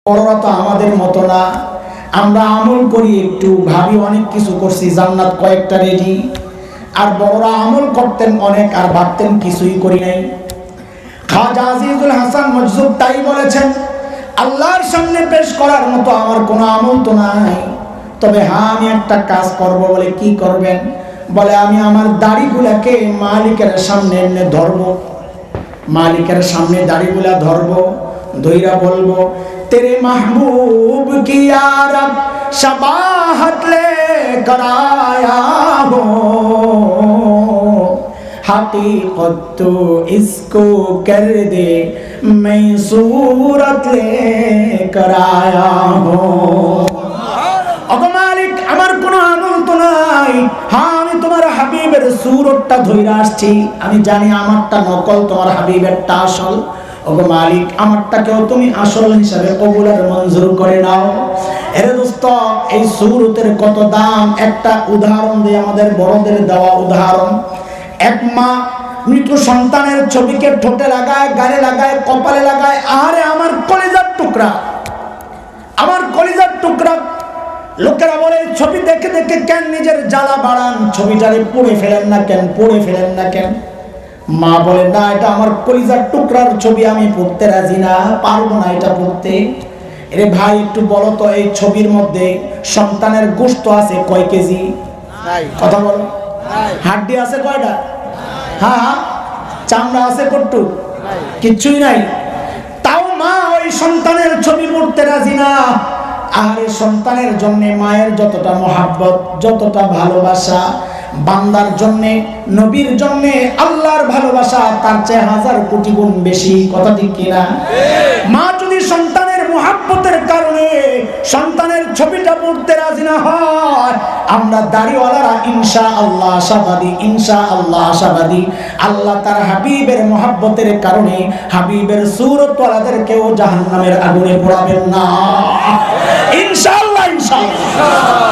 বড়রা তো আমাদের মতো না, আমরা আমল করি একটু, ভাবি অনেক কিছু করছি, জান্নাত কয়েকটা রেডি। আর বড়রা আমল করতেন অনেক আর ভাবতেন কিছুই করি নাই। খাজা আজিজুল হাসান মজজুব তাই বলেছেন, আল্লাহর সামনে পেশ করার মতো আমার কোনো আমল তো নাই, তবে হ্যাঁ আমি একটা কাজ করব। বলে কি করবেন? বলে আমি আমার দাড়িগুলাকে মালিকের সামনে এনে ধরবো, মালিকের সামনে দাড়িগুলা ধরবো, ধইরা বলবো, तेरे महबूब की यारब शबाहत लेकर आया हो, हकीकत तो इसको कर दे, मैं सूरत लेकर आया हो। ওগো মালিক, আমার কোনো আমল তো নাই, হ্যাঁ আমি তোমার হাবিবের সুরতটা ধইরা আসছি, আমি জানি আমারটা নকল, তোমার হাবিবেরটা আসল। ওগো মালিক, আমারটাকেও তুমি আসল হিসাবে কবুল আর মঞ্জুর করে নাও। এরে দোস্ত, এই সুরতের কত দাম! একটা উদাহরণ দিয়ে, আমাদের বড়দের দেওয়া উদাহরণ। এক মা মৃত সন্তানের ছবিকে ঠোঁটে লাগায়, গালে লাগায়, কপালে লাগায়। আরে আমার কলিজার টুকরা, আমার কলিজার টুকরা। লোকেরা বলে ছবি দেখে দেখে কেন নিজের জ্বালা বাড়ান, ছবিটারে পুড়ে ফেলেন না কেন, পুড়ে ফেলেন না কেন? মা বলে না, এটা আমার কলিজার টুকরার ছবি, আমি পড়তে রাজি না, পারবো না এটা পড়তে। এরে ভাই একটু বলো তো, এই ছবির মধ্যে সন্তানের গোশত আছে কয় কেজি? কথা বলো। হাড্ডি আছে কয়টা? হ্যাঁ। চামড়া আছে কট্টু? কিচ্ছুই নাই। তাও মা ওই সন্তানের ছবি পড়তে রাজি না। আর সন্তানের জন্য মায়ের যতটা মহাব্বত, যতটা ভালোবাসা, বান্দার জন্য, নবীর জন্য আল্লাহর ভালোবাসা তার চেয়ে হাজার কোটি গুণ বেশি। কথা ঠিক কিনা? মা যদি সন্তানের মহাব্বতের কারণে সন্তানের ছবিটা পড়তে রাজি না হয়, আমরা দাড়িওয়ালারা ইনশাআল্লাহ আশাবাদী, ইনশাআল্লাহ আশাবাদী, আল্লাহ তার হাবিবের মহাব্বতের কারণে হাবিবের সুরতওয়ালাদেরকেও জাহান্নামের আগুনে পোড়াবেন না, ইনশাআল্লাহ, ইনশাআল্লাহ।